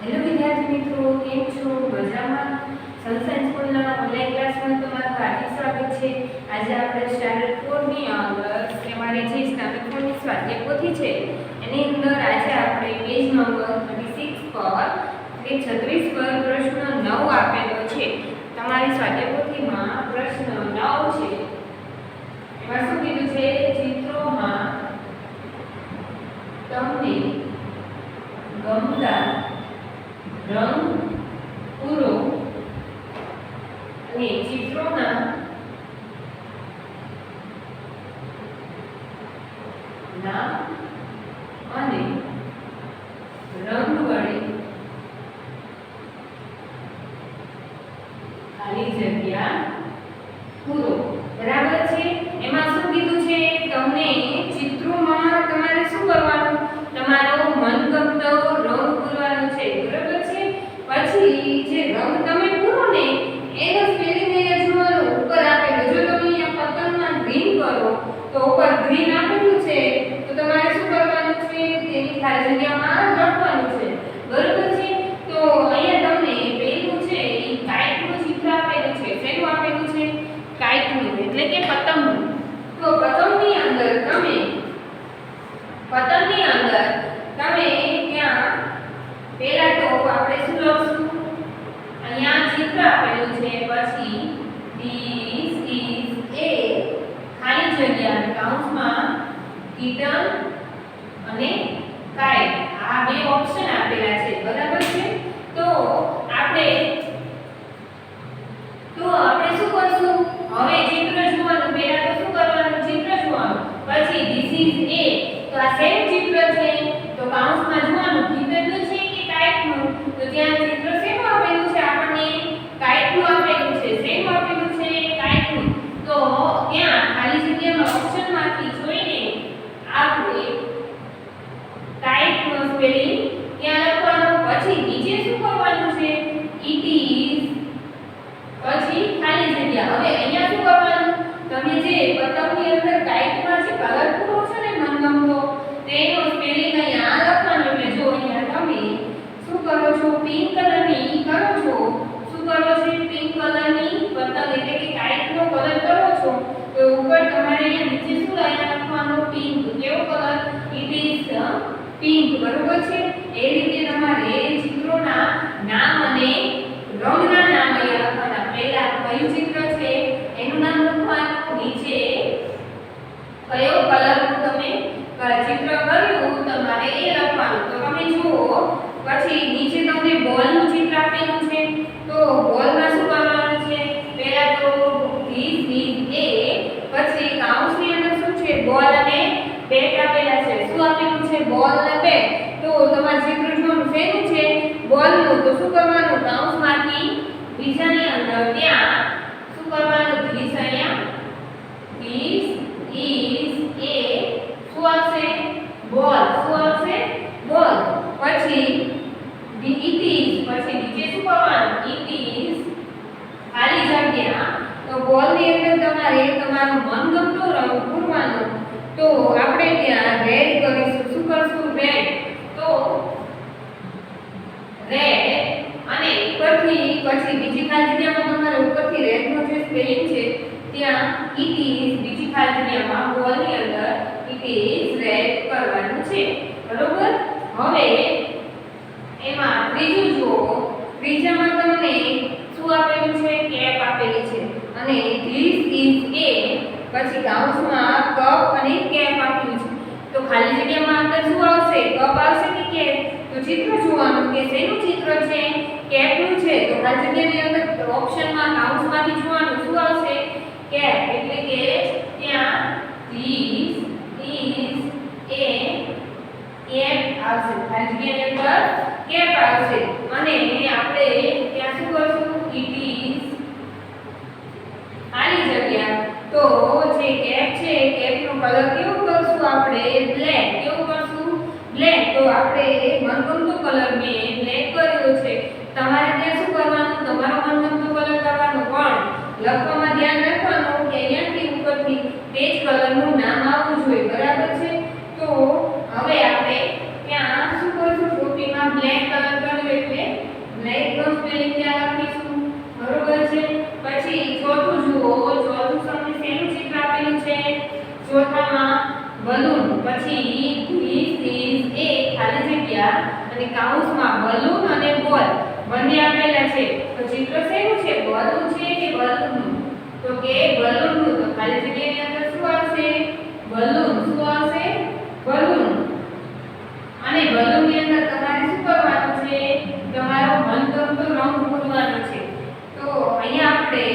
Hello વિદ્યાર્થી મિત્રો, કેમ છો? મજામાં? સનસાઇન સ્કૂલના ઓનલાઈન ક્લાસમાં તમારું હાર્દિક સ્વાગત છે. આજે આપણે સ્ટાન્ડર્ડ 4 ની અંદર તમારી જે સ્ટાન્ડર્ડ 4 ની સ્વાધ્યાય પોથી છે એની અંદર આજે આપણે પેજ નંબર 36 પર કે 36 પર પ્રશ્ન 9 આપેલો છે. તમારી સ્વાધ્યાય પોથીમાં પ્રશ્ન 9 છે. એમાં શું કીધું છે? ચિત્રોમાં તમને ગમતા રંગ પૂરો અને ચિત્રોના નામ અને રંગ વડે ખાલી જગ્યા પૂરો. બરાબર છે? એમાં શું કીધું છે? તમને ચિત્રોમાં તમારે શું કરવાનું? તમારો મનગમતો રંગ પૂરવાનો છે. બરાબર છે? પછી જે રંગ તમે પૂરો ને એનો સ્પેલિંગ અહીંયા જોવાનું ઉપર આપેલું. જો તમે અહીંયા પતંગમાં ગ્રીન કરો તો ઉપર ગ્રીન આપેલું છે તો તમારે શું કરવાનું છે? તેની ખાલી જગ્યામાં લખવાનું છે. બરાબર છે? તો અહીંયા તમને પેલું છે એ કાઇટનું ચિત્ર આપેલું છે. શેનું આપેલું છે? કાઇટનું, એટલે કે પતંગનું. તો પતંગની અંદર તમે ત્યાં પહેલા તો આપણે શું લખશું? અહીંયા ચિત્ર આપેલું છે, પછી this is a ખાલી જગ્યા કૌંસમાં kitten અને kite, આ બે ઓપ્શન આપેલા છે. બરાબર છે? તો આપણે શું કરશું? હવે ચિત્ર જોવાનું. પહેલા તો શું કરવાનું? ચિત્ર જોવાનું. પછી this is a, તો આ શેનું ચિત્ર છે? તો કૌંસમાં જોવાનું kitten છે કે kite નું? તો ત્યાં ચિત્ર શેનું આપેલું છે? આપણને kite નું આપેલું છે. શેનું આપેલું છે? kite નું. તો ત્યાં ખાલી જગ્યામાં ઓપ્શનમાંથી જોઈને આપણે kite નો સ્પેલિંગ ત્યાં લખવાનું. પછી નીચે શું કરવાનું છે? it is, પછી ખાલી જગ્યા. હવે અહીંયા શું કરવાનું? તમે જે પતંગની અંદર કાઇટમાં જે કલર પૂરો છે ને મનગમતો, તેનો સ્પેલિંગ અહીંયા લખવાનું. એટલે જો અહીંયા તમે શું કરો છો? પિંક કલરની કરો છો. શું કરો છો? પિંક કલરની પતંગ એટલે કે કાઇટનો કલર કરો છો. તો ઉપર તમારે અહીંયા નીચે શું લખવાનું? પિંક. કેવો કલર? It is pink. બરોબર છે? એ રીતે તમારે ચિત્રોના નામ અને રંગના નામ અહીંયા લખવાના. પહેલા કયું ચિત્ર છે એનું નામ લખવાનું. નીચે કયો કલરનું તમે ચિત્ર કર્યું તમારે એ લખવાનું. તો તમે જુઓ, પછી નીચે તમને બોલનું ચિત્ર આપેલું છે. તો બોલમાં શું કરવાનું છે? પહેલા તો this is a, પછી કૌંસની અંદર શું છે? બોલ અને બેટ આપેલા છે. શું આપેલું છે? બોલ અને બેટ. તો તમારે ચિત્ર જોવાનું શેનું છે? બોલનું. તો શું કરવાનું? કૌંસમાંથી બીજાની અંદર ત્યાં શું કરવાનું? this અહીંયા this is a, શું આવશે? બોલ. શું આવશે? બોલ. પછી it is, પછી નીચે શું કરવાનું? it is ખાલી જગ્યા. તો બોલ ની અંદર તમારે તમારો મનગમતો રંગ પૂરવાનો. તો આપણે ત્યાં રેડ કરીશું. શું કરશું? રેડ. તો રેડ અને ઉપરથી પછી બીજી ખાલી જગ્યામાં તમારે ઉપરથી રેડ નો જે સ્પેલિંગ છે ત્યાં it is, બીજી ખાલી જગ્યામાં બોલ ની અંદર it is રેડ કરવાનું છે. બરોબર? હવે એમાં ત્રીજું જુઓ. ત્રીજામાં તમને શું આપેલું છે? કેપ આપેલી છે. અને this is a, પછી કૌંસમાં કપ અને કેપ આપ્યું છે. તો ખાલી જગ્યામાં અંદર શું આવશે? કપ આવશે કે કેપ? તો ચિત્ર જોવાનું કે શેનું ચિત્ર છે? કેપનું છે. તો ખાલી જગ્યાની અંદર ઓપ્શનમાં કૌંસમાંથી જોવાનું શું આવશે? કેપ. એટલે કે ત્યાં this is a કેપ આવશે. ખાલી જગ્યાની અંદર કેપ આવશે. અને આપણે ત્યાં શું કરશું? it is ખાલી જગ્યા. તો જે કેપ છે કેપનો કલર કેવો કરશું આપણે? બ્લેક. કેવો કરશું? બ્લેક. તો આપણે મનગમતો કલર મેં બ્લેક કર્યો છે. તમારે ત્યાં શું કરવાનું? તમારો મનગમતો કલર કરવાનો. પણ લખવામાં ધ્યાન રાખવાનું કે અહીંયાથી ઉપરથી તે જ કલરનું નામ આવવું જોઈએ. બરાબર છે? તો હવે આપણે ત્યાં શું કરશું? ટોપીમાં બ્લેક કલર કર્યો એટલે જગ્યા અને કૌંસમાં બલૂન અને બોલ બંને આપેલા છે તો ચિત્ર શેનું છે બલૂન છે કે બલૂનનું તો કે બલૂનનું તો ખાલી જગ્યાની અંદર શું આવશે બલૂન શું આવશે બલૂન અને બલૂનની અંદર તમારે શું કરવાનું છે તમારો મનગમતો રંગ પૂરવાનો છે તો અહીંયા આપણે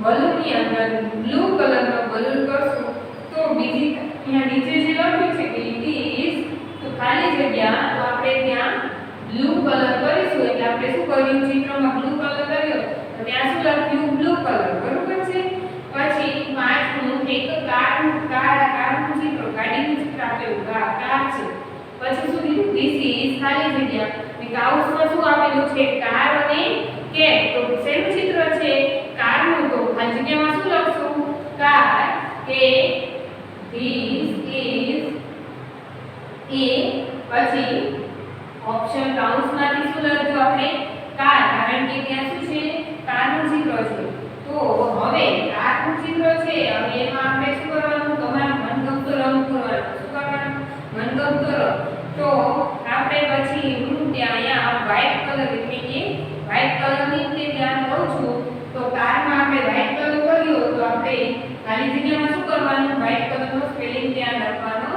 બલૂનની અંદર બ્લુ કલરનો બલૂન કરશું તો બીજી અહીંયા નીચે જે લખ્યું છે કે ઇટ ઇઝ તો ખાલી જગ્યા તો આપણે ત્યાં બ્લુ કલર કરીશું એટલે આપણે શું કર્યું ચિત્રમાં બ્લુ કલર કર્યો તો ત્યાં શું લખ્યું બ્લુ કલર બરોબર છે પછી પાંચમું એક કારનું ચિત્ર ગાડીનું ચિત્ર આપેલું કાર છે પછી શું કીધું ધીસ ઇઝ ખાલી જગ્યા ને કાઉસમાં શું આપેલું છે કાર અને કેટ તો શેનું ચિત્ર છે કારનું તો ખાલી જગ્યામાં શું લખશું કાર કે ધીસ ઇઝ એ પછી ઓપ્શન કાઉન્સમાંથી શું લખજો આપણે કાર કારણ કે ત્યાં શું છે કારનું ચિત્ર છે તો હવે કારનું ચિત્ર છે હવે એમાં આપણે શું કરવાનું તમારું મનગમતો રંગ પૂરવાનો શું કરવાનું મનગમતો રંગ તો આપણે પછી હું ત્યાં અહીંયા વ્હાઈટ કલર એટલે કે વ્હાઈટ કલરની રીતે ધ્યાન કરું છું તો કારમાં આપણે વ્હાઈટ કલર કર્યો તો આપણે ખાલી જગ્યામાં શું કરવાનું વ્હાઈટ કલરનો સ્પેલિંગ ત્યાં લખવાનો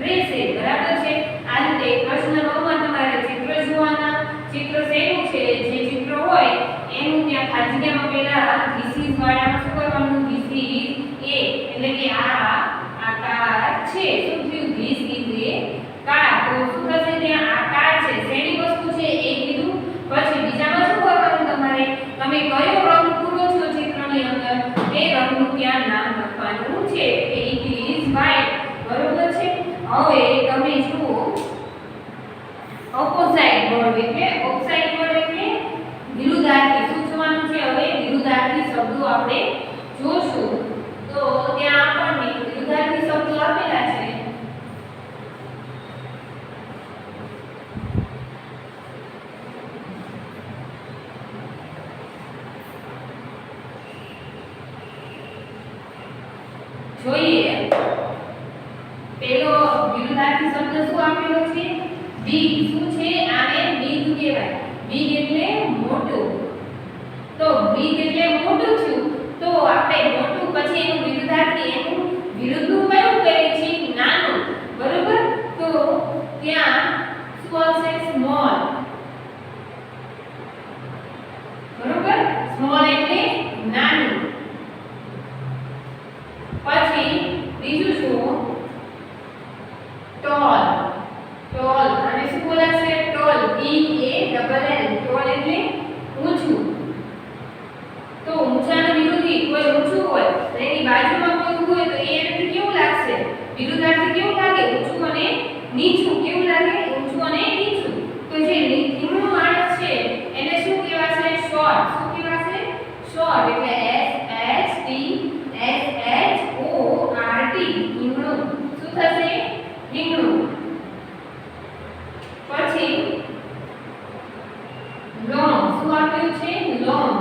રહેશે બરાબર છે આ રીતે પ્રશ્ન 9 માં તમારે ચિત્ર જોવાના ચિત્ર શેનું છે જે ચિત્ર હોય એનું ત્યાં ખાલી જગ્યામાં પહેલા ધીસ ઇઝ વાળામાં શું કરવાનું ધીસ ઇઝ એ એટલે કે આ કાર છે શું થયું ધીસ ઇઝ એ કાર તો શું થશે ત્યાં આ કાર છે શેની વસ્તુ છે એ કીધું પછી બીજામાં શું કરવાનું તમારે તમે કયો રંગ પૂરો છો ચિત્રની અંદર એ રંગનું ત્યાં નામ લખવાનું છે કે ઇટ ઇઝ વ્હાઈટ બરોબર છે હવે તમે જુઓ ઓપોઝાઇટ વર્ડ એટલે વિરુદ્ધાર્થી શું જોવાનું છે હવે વિરુદ્ધાર્થી શબ્દો આપણે જોશું તો ત્યાં આપણને વિરુદ્ધાર્થી શબ્દો આપેલા છે જોઈએ પેલો વિરુદ્ધાર્થી શબ્દ શું આપેલો છે બિગ શું છે આને બિગ કહેવાય બિગ એટલે મોટું તો બિગ એટલે મોટું થયું તો આપણે મોટું પછી એનું વિરુદ્ધાર્થી એનું વિરુદ્ધનું કયું કહે છે નાનું બરોબર તો ત્યાં શું આવશે સ્મોલ બરોબર સ્મોલ એટલે નાનું પછી બીજું શું ટોલ ટોલ અને શું બોલાશે ટોલ ઈ એ ડબલ એલ ટોલ એટલે ઊંચું તો ઊંચાનો વિરોધી કોઈ ઊંચું હોય તો એની બાજુમાં કોઈ ઊભું હોય તો એ એનાથી કેવું લાગશે વિરુદ્ધાર્થી કેવું લાગે ઊંચું અને નીચું કેવું લાગે ઊંચું અને નીચું તો જે ધીમો માણસ છે એને શું કહેવાશે શોર્ટ શું કહેવાશે શોર્ટ એટલે S H T S H O R T ધીમું શું થશે ધીમું પછી લોંગ શું આપ્યું છે long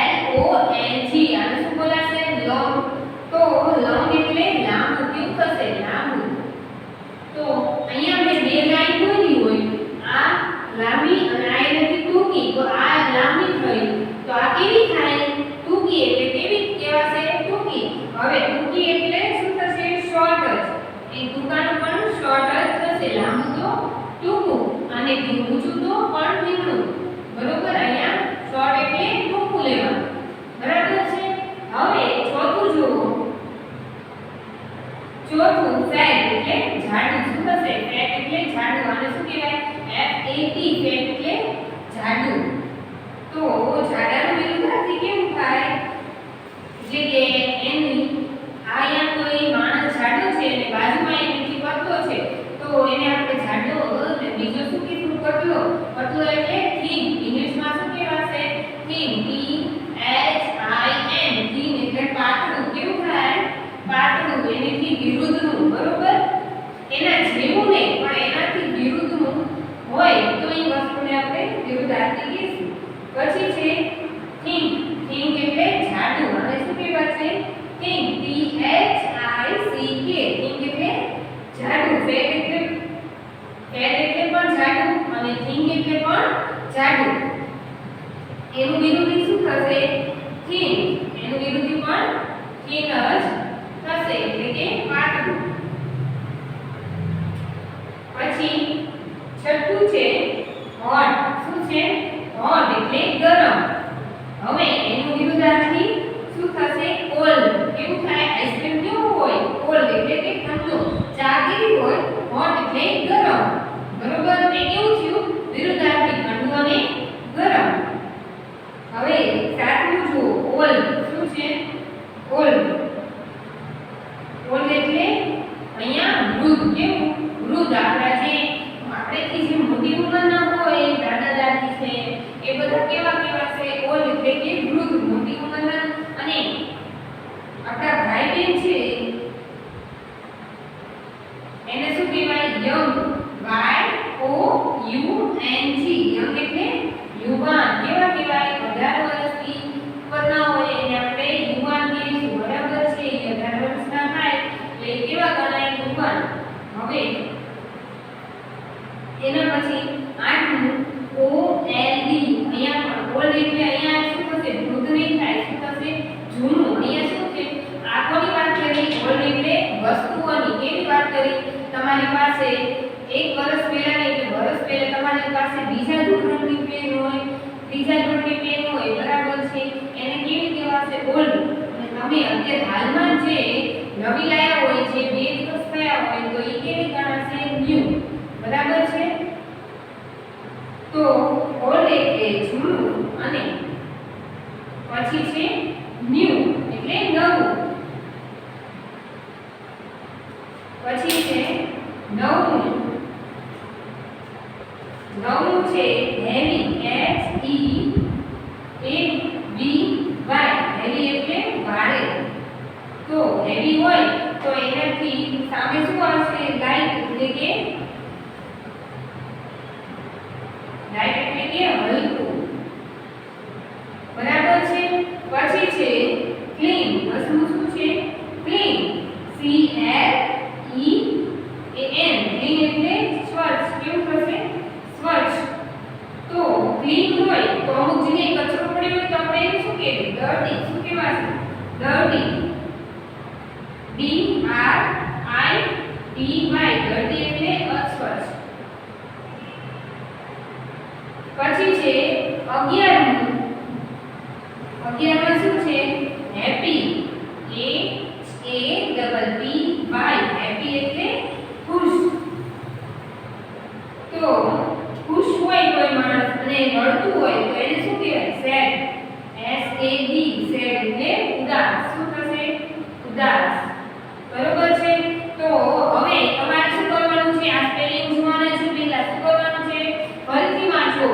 L O N G આને શું બોલાશે લોંગ તો લોંગ એટલે લાંબુ કેવું થશે લાંબુ તો અહીંયા મેં બે લાઈન દોરી હોય આ લાંબી અને આ એનાથી ટૂંકી તો આ લાંબી થઈ તો આ કેવી થાય ટૂંકી એટલે કેવી કહેવાશે ટૂંકી હવે ટૂંકી એટલે શું થશે શોર્ટ જ એ ટૂંકાનું પણ શોર્ટ જ થશે લાંબુ તો ટૂંકું અને ઊંચું તો પણ ધીમું બરોબર અહીંયા શોર્ટ એટલે ટૂંકું લેવાનું બરાબર છે હવે ચોથું જુઓ ચોથું ફેટ એટલે જાડું શું થશે ફેટ એટલે જાડું આને શું કહેવાય F A T ફેટ એટલે જાડું તો જાડાનું વિરુદ્ધાર્થી કેવું થાય જે કે એની અહીંયા કોઈ માણસ જાડો છે અને બાજુમાં એની પતલો છે તો એને આપણે જાડો અને બીજો શું કીધું પતલો પતલો એટલે થીન ઇંગ્લિશમાં શું કહેવાશે thin T H I N thin એટલે પાતળું કેવું થાય પાતળું એનાથી વિરુદ્ધનું બરોબર એના જેવું નહીં પણ એનાથી વિરુદ્ધનું હોય તો એ વસ્તુને આપણે વિરુદ્ધાર્થી કહીશું પછી છે થિંક થિંક એટલે જાડું અને શું કહેવાશે એનું વિરુદ્ધ શું થશે? થીન. એનું વિરુદ્ધ પણ થીન જ થશે એટલે કે પાતળું. પછી છઠ્ઠું છે હોટ. શું છે? હોટ એટલે ગરમ. હવે એનું વિરુદ્ધાર્થી શું થશે? કોલ્ડ. કેવું થાય? આઈસ્ક્રીમ કેવું હોય? કોલ્ડ એટલે કે ઠંડુ. ચા કેવી હોય? હોટ એટલે ગરમ. બરોબર? તે કેવું થયું? વિરુદ્ધાર્થી ઠંડુ અને ગરમ. હવે સાતમું જુઓ ઓલ્ડ. શું છે? ઓલ્ડ. ઓલ્ડ એટલે અહીંયા વૃદ્ધ. કેવું? વૃદ્ધ. આપણેથી જે મોટી ઉંમરના હોય દાદા દાદી છે એ બધા કેવા કેવા છે? ઓલ્ડ એટલે કે વૃદ્ધ, મોટી ઉંમરના. અને આપણા ભાઈ બહેન છે એને શું કહેવાય? યંગ. YOUNG. યંગ એટલે યુવાન. કેવા કહેવાય? 18 વર્ષથી ઉપરના હોય એને આપણે યુવાન કહીશું. બરાબર છે? 18 વર્ષના થાય એટલે કેવા ગણાય? યુવાન. હવે એના પછી આઠમું OLD. અહીંયા પણ ઓલ્ડ એટલે અહીંયા શું થશે? વૃદ્ધ નહીં થાય. શું થશે? જૂનું. અહીંયા શું છે? આ કોની વાત કરી? ઓલ્ડ એટલે વસ્તુઓની. કેવી વાત કરી? તમારી પાસે એક વર્ષ પહેલા નહીં કે વર્ષ પહેલા તમારી પાસે બીજા ધોરણની પેન હોય, ત્રીજા ધોરણની પેન હોય. બરાબર છે? એને કેવી કહેવાશે? ઓલ્ડ. અને તમે અત્યારે હાલમાં જે નવી લાયા હોય, જે 2 દિવસ થયા હોય તો એ કેવી ગણાશે? ન્યૂ. બરાબર છે? તો ઓલ્ડ એટલે જૂનું અને પછી છે ન્યૂ એટલે નવું. પછી છે નવમું. નવમું છે હેવી. HEAVY. હેવી એટલે ભારે. તો હેવી હોય તો એનાથી સામે શું આવશે? લાઇટ એટલે કે હલકું. બરાબર છે? પછી છે ક્લીન. વસ્તુ શું છે? ક્લીન. CLEAN. ક્લીન એટલે સ્વચ્છ. કેવું થશે? સ્વચ્છ. તો ક્લીન હોય તો અમુક જગ્યાએ કચરો પડ્યો હોય તો આપણે એને શું કહેવું? ડર્ટી. શું કહેવાશે? ડર્ટી. DRITY. ડર્ટી એટલે અસ્વચ્છ. પછી છે 11મું. 11માં શું છે? હેપી. HAPPY. હેપી એટલે ખુશ. તો ખુશ હોય કોઈ માણસ અને રડતું હોય તો એને શું કહેવાય? સેડ. SAD. સેડ એટલે ઉદાસ. શું થશે? ઉદાસ. બરોબર છે? તો હવે તમારે શું કરવાનું છે? આ સ્પેલિંગ જોવાના છે. પહેલા શું કરવાનું છે? ફરીથી વાંચો.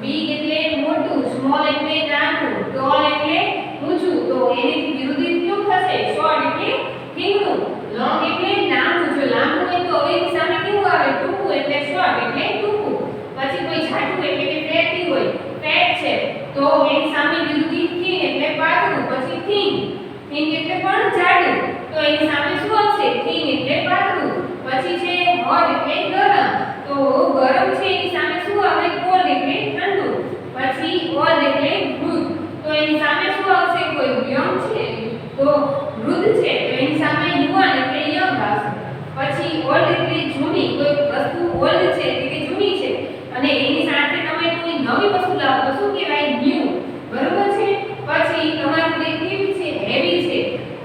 બિગ એટલે મોટું, સ્મોલ એટલે નાનું, ટોલ એટલે ઊંચું. તો એની વિરુદ્ધ કેવું થશે? શોર્ટ એટલે ધીમું, લોંગ એટલે લાંબુ. જો લાંબુ હોય તો હવે એની સામે કેવું આવે? ટૂંકું એટલે શોર્ટ એટલે ટૂંકું. પછી કોઈ જાડું એટલે કે ફેટી હોય, ફેટ છે. તો એની સામે વિરુદ્ધ થીન એટલે પાતળું. પછી થીન. થીન એટલે પણ જાડું. તો એની સામે શું આવશે? થીન એટલે પાતળું. પછી છે હોટ એટલે ગરમ. તો ગરમ છે એની સામે શું આવે? કોલ્ડ એટલે ઠંડુ. પછી ઓલ્ડ એટલે વૃદ્ધ. તો એની સામે શું આવશે? કોઈ યંગ છે તો વૃદ્ધ છે તો એની સામે યુવાન એટલે યંગ આવશે. પછી ઓલ્ડ એટલે જૂની. કોઈ વસ્તુ ઓલ્ડ છે એટલે કે જૂની છે અને એની સાથે તમે કોઈ નવી વસ્તુ લાવો તો શું કહેવાય? ન્યૂ. બરોબર છે? પછી તમારું બે કેવી છે? હેવી છે.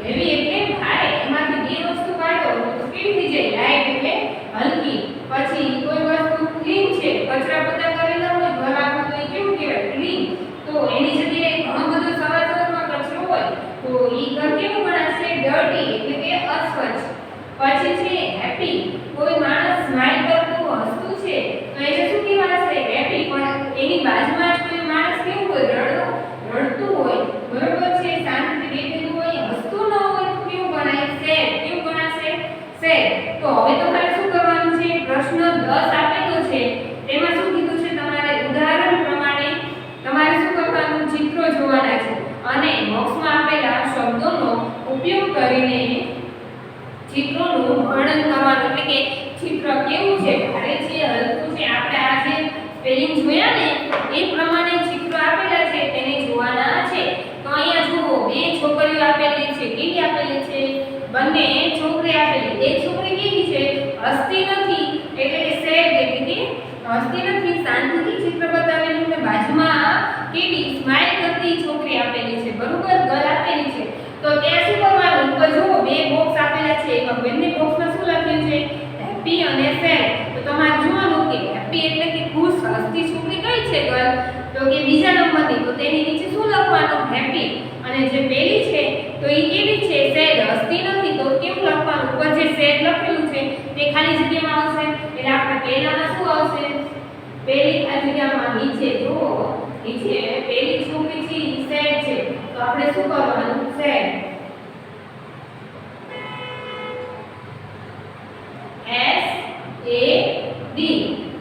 હેવી એટલે ભારે. એમાંથી 2 વસ્તુ કાઢો તો કેવી થઈ જાય? લાઇટ એટલે હલકી. પછી કોઈ વસ્તુ ક્લીન છે. કચરા પોતા કરેલા હોય ઘર આખું તો એ કેવું કહેવાય? ક્લીન. તો એની જગ્યાએ ઘણો બધો સવારમાં કચરો હોય તો એ ઘર કેવું ગણાશે? ડર્ટી એટલે કે અસ્વચ્છ. પછી છે હેપી. કોઈ માણસ સ્માઈલ કરતું હસતું છે તો એને શું કહેવાશે? હેપી. પણ એની બાજુમાં જ કોઈ માણસ કેવું હોય? રડતું હોય. બરોબર છે? શાંતિથી બેઠેલું હોય, હસતું ન હોય તો કેવું ગણાય? સેડ. કેવું ગણાશે? સેડ. તો હવે તમારે શું કરવાનું છે? પ્રશ્ન 10 આપેલો છે તેમાં શું કીધું છે? તમારે ઉદાહરણ પ્રમાણે તમારે શું કરવાનું? ચિત્રો જોવાના છે અને બોક્સમાં આપેલા શબ્દોનો ઉપયોગ કરીને ચિત્રોનું વર્ણન કરવાનું. એટલે કે ચિત્ર કેવું છે? ભારે છે, હલકું છે? આપણે આ જે સ્પેલિંગ જોયા ને એ પ્રમાણે ચિત્રો આપેલા છે બંને છોકરી આપેલી. એક છોકરી કેવી છે? હસતી નથી, એટલે કે સેડ, એટલે કે હસતી નથી, શાંતિથી ચિત્ર બતાવેલું ને બાજુમાં કેવી સ્માઈલ કરતી છોકરી આપેલી છે. બરોબર, ગર્લ આપેલી છે. તો ત્યાં શું કરવાનું? ઉપર જુઓ બે બોક્સ આપેલા છે, એમાં બંને બોક્સમાં શું લખ્યું છે? હેપી અને સેડ. તો તમારે જોવાનું કે હેપી એટલે કે ખુશ હસતી છોકરી કઈ છે ગર્લ? તો કે બીજા નંબરની. તો તેની નીચે શું લખવાનું? હેપી. અને જે પેલી છે તો એ કેવી છે? સેડ, હસતી નથી. તો કેવું લખવાનું? ઉપર જે સેડ લખેલું છે તે ખાલી જગ્યામાં આવશે. એટલે આપણે પહેલામાં શું આવશે? પેલી ખાલી જગ્યામાં નીચે જુઓ, નીચે પેલી છોકરી છે ઈ સેડ છે. તો આપણે શું કરવાનું? સેડ. SAD.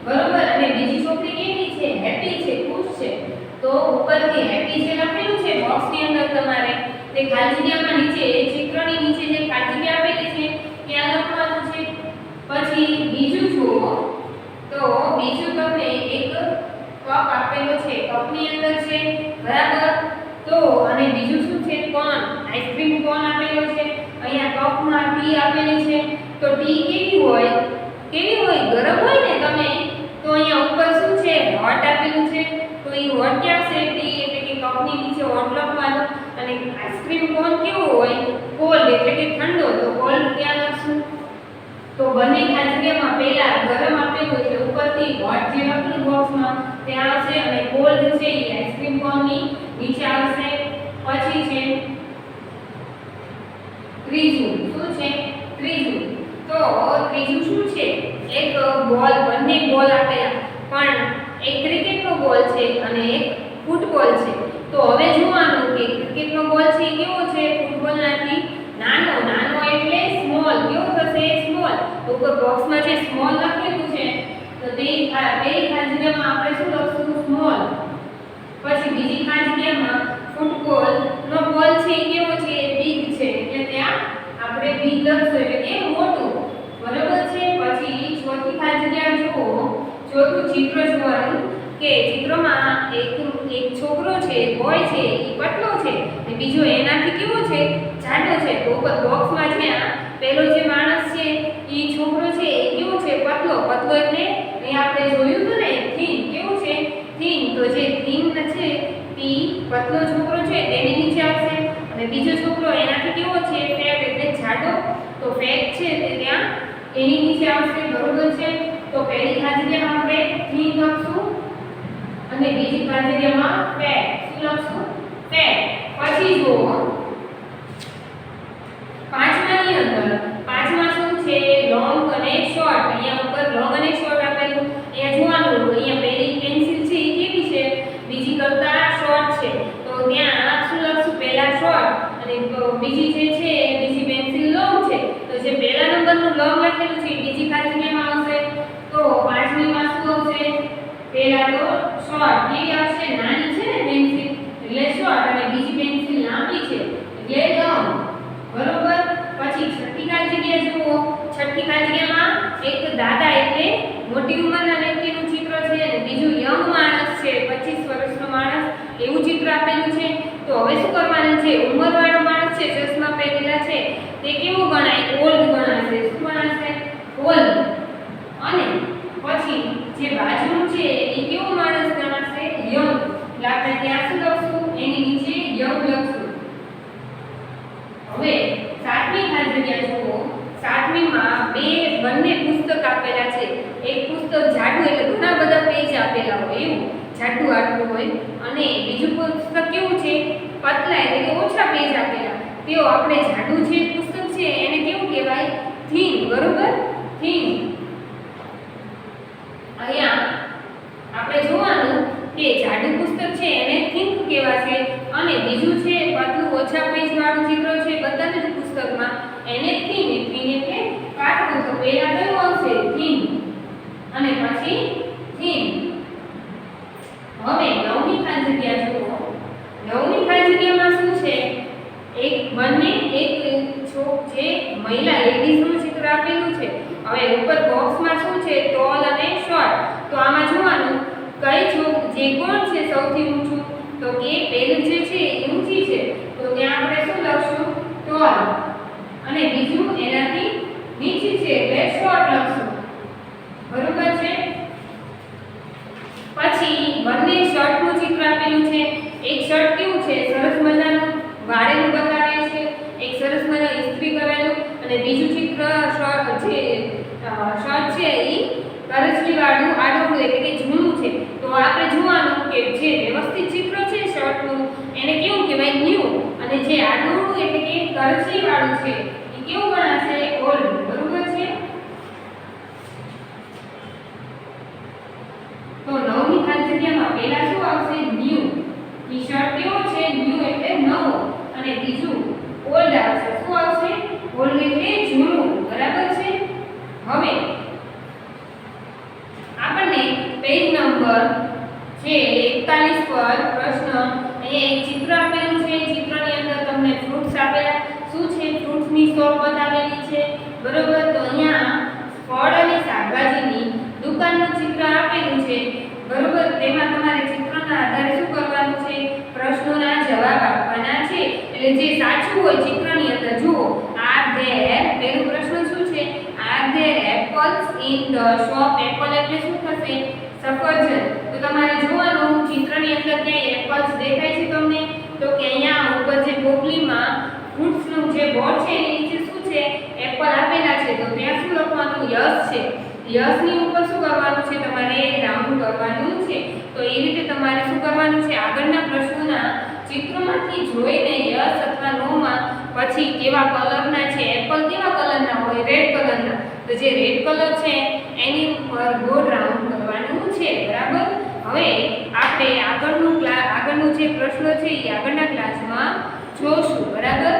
બરોબર. અને બીજી છોકરી કેવી છે? હેપી છે, ખુશ છે. તો ઉપરથી હેપી જે લખેલું છે બોક્સની અંદર તમારે તે ખાલી જગ્યામાં નીચે ચિત્રની નીચે જે ખાલી જગ્યા આપેલી છે ત્યાં લખવાનું છે. પછી બીજું જુઓ તો બીજું તમને એક કપ આપેલો છે, કપની અંદર છે, બરાબર. તો અને બીજું શું છે? કોન, આઈસ્ક્રીમ કોન આપેલો છે. અહીંયા કપમાં ટી આપેલી છે. તો ટી કેવી હોય? કેવી હોય? ગરમ હોય ને તમે. તો અહીંયા ઉપર શું છે? હોટ આપેલું છે. તો એ હોટ ક્યાં છે? ટી એટલે કે કપની નીચે હોટ લખવાનું. અને આઈસ્ક્રીમ કોન કેવો હોય? કોલ્ડ એટલે કે ઠંડો. તો કોલ્ડ ક્યાં લખશું? તો બંને ખાલી જગ્યામાં પહેલા ગરમ આપેલું એટલે ઉપરથી હોટ જે લખેલું બોક્સમાં ત્યાં આવશે અને કોલ્ડ છે એ આઈસ્ક્રીમ કોનની નીચે આવશે. પછી છે ત્રીજું. શું છે? ત્રીજું. તો ત્રીજું શું છે? એક બોલ, બંને બોલ આપેલા, પણ એક ક્રિકેટનો બોલ છે અને એક ફૂટબોલ છે. તો હવે જોવાનું કે ક્રિકેટનો બોલ છે એ કેવો છે? ફૂટબોલનાથી નાનો. નાનો એટલે સ્મોલ. કેવો થશે? સ્મોલ. તો ઉપર બોક્સમાં જે સ્મોલ લખેલું છે તો તે પેલી ખાલી જગ્યામાં આપણે શું લખશું? સ્મોલ. પછી બીજી ખાલી જગ્યામાં ફૂટબોલનો બોલ છે એ કેવો છે? બિગ છે. એટલે ત્યાં આપણે બિગ લખશું એટલે કે મોટું. બરોબર છે. પછી ચોથી ખાલી જગ્યા જુઓ, ચોથું ચિત્ર જોવાનું કે ચિત્રમાં એક છોકરો છે, બોય છે, એ પતલો છે અને બીજો એનાથી કેવો છે? જાડો છે. તો ઉપર બોક્સમાં જ્યાં પેલો જે માણસ છે એ છોકરો છે એ કેવો છે? પતલો. પતલો એટલે અહીં આપણે જોયું હતું ને થીન. કેવું છે? થીન. તો જે થીન છે તે પતલો છોકરો છે તેની નીચે આવશે અને બીજો છોકરો એનાથી કેવો છે? ફેટ એટલે જાડો. તો ફેટ છે તે ત્યાં એની નીચે આવશે. બરોબર છે. તો પહેલી ખાલી જગ્યામાં આપણે થીન લખશું અને બીજી ખાલી જગ્યામાં ફેટ. શું લખશું? ફેટ. પછી જુઓ પાંચમાની અંદર, પાંચમા શું છે? લોંગ અને શોર્ટ. અહીંયા ઉપર લોંગ અને શોર્ટ આપેલું. અહીંયા જોવાનું, અહીંયા પહેલી પેન્સિલ છે એ કેવી છે? બીજી કરતા શોર્ટ છે. તો ત્યાં શું લખશું? પહેલા શોર્ટ અને બીજી જે છે બીજી પેન્સિલ લોંગ છે. તો જે પહેલા નંબરનું લોંગ લખેલું છે બીજી ખાલી જગ્યામાં આવશે. તો પાંચમીમાં શું આવશે? પહેલા તો શોર્ટ. કેવી આવશે? નાની છે ને પેન્સિલ એટલે શોર્ટ અને બીજી પેન્સિલ લાંબી છે એટલે લોંગ. બરોબર. પછી છઠ્ઠી ખાલી જગ્યા જુઓ. છઠ્ઠી ખાલી જગ્યામાં એક દાદા એટલે મોટી ઉંમરના વ્યક્તિનું ચિત્ર છે અને બીજું યંગ માણસ છે, 25 વર્ષનો માણસ એવું ચિત્ર આપેલું છે. તો હવે શું કરવાનું છે? ઉંમરવાળો માણસ છે, ચશ્મા પહેરેલા છે, તે કેવું ગણાય? ઓલ્ડ ગણાશે. શું ગણાશે? ઓલ્ડ. અને પછી જે બાજુનું છે એ કેવો માણસ ગણાશે? યંગ. એટલે આપણે ત્યાં શું લખશું? એની નીચે યંગ લખશું. હવે સાતમી ખાલી જગ્યા જુઓ. સાતમીમાં બંને પુસ્તક આપેલા છે. એક પુસ્તક જાડું એટલે ઘણા બધા પેજ આપેલા હોય એવું જાડું આટલું હોય અને બીજું પુસ્તક કેવું છે? પતલા એટલે કે ઓછા પેજ આપેલા. તેઓ આપણે જાડું જે પુસ્તક છે એને કેવું કહેવાય? થીન. બરોબર. થીન. અહીંયા આપણે જોવાનું કે જાડું પુસ્તક છે એને થીન કહેવાશે અને બીજું છે પતલું ઓછા પેજ વાળું ચિત્ર છે બધાને જ પુસ્તકમાં એને થીન. થીન એટલે પાતળું. તો પહેલા કયું આવશે? થીન અને પછી થીન. હવે નવમી ખાલી જગ્યા જુઓ. નવમી ખાલી જગ્યામાં શું છે? એક જે મહિલા લેડીઝનું ચિત્ર આપેલું છે. હવે ઉપર બોક્સમાં શું છે? ટોલ અને શોર્ટ. તો આમાં જોવાનું જે કોણ છે સૌથી ઊંચું? તો કે પેલું જે છે એ ઊંચી છે. તો ત્યાં આપણે શું લખશું? ટોલ. અને બીજું એનાથી નીચે છે એટલે શોર્ટ લખશું, બરોબર છે. પછી બંને શર્ટનું ચિત્ર આપેલું છે. એક શર્ટ કેવું છે, સરસ મજાનું વાળેલું બતાવે છે, એક સરસ મજાનું ઇસ્ત્રી કરેલું, અને બીજું ચિત્ર શર્ટ છે ઈ કરચલી વાળું આડોળું એટલે કે જૂનું છે. તો આપણે જોવાનું કે જે વ્યવસ્થિત ચિત્ર છે શર્ટનું એને કેવું કહેવાય, ન્યુ, અને જે આડોળું એટલે કે કરચલી વાળું છે એ કેવું ગણાશે, ઓલ્ડ, બરોબર છે. તો 9 ની ખાલી જગ્યામાં પહેલા શું આવશે, ન્યુ. ઈ શર્ટ કેવો છે, ન્યુ એટલે નવો, અને બીજું ઓલ્ડ આવશે. શું આવશે, ઓલ્ડ એટલે જૂનું, બરાબર છે. હવે આપણને પેજ નંબર જે 41 પર પ્રશ્ન, અહીંયા એક ચિત્ર આપેલું છે. ચિત્રની અંદર તમને ફ્રૂટ્સ આપેલા, શું છે, ફ્રૂટ્સની શોપ બતાવેલી છે, બરોબર. તો અહીંયા ફળ અને શાકભાજીની દુકાનનું ચિત્ર આપેલું છે, બરોબર. તેમાં તમારે ચિત્રના આધારે શું કરવાનું છે, પ્રશ્નોના જવાબ આપવાના છે. એટલે જે સાચું હોય ચિત્રની અંદર જુઓ, આર ધેર, પહેલો પ્રશ્ન શું છે, are there apples in the shop. Apple એટલે શું થશે, સફરજન. તો તમારે જોવાનું ચિત્રની અંદર ક્યાંય એપલ્સ દેખાય છે તમને, તો કે અહીંયા ઉપર જે પોટલીમાં ફ્રૂટ્સનું જે બોર્ડ છે એની નીચે શું છે, એપલ આપેલા છે. તો ત્યાં શું લખવાનું, યસ છે. યસની ઉપર શું કરવાનું છે, તમારે રાઉન્ડ કરવાનું છે. તો એ રીતે તમારે શું કરવાનું છે, આગળના પ્રશ્નોના ચિત્રમાંથી જોઈને યસ અથવા નો માં પછી કેવા કલરના છે, એપલ કેવા કલરના હોય, રેડ કલરના. તો જે રેડ કલર છે એની ઉપર ગોળ રાઉન્ડ કરવાનું છે, બરાબર. હવે આપણે આગળનું જે પ્રશ્નો છે એ આગળના ક્લાસમાં જોશું, બરાબર.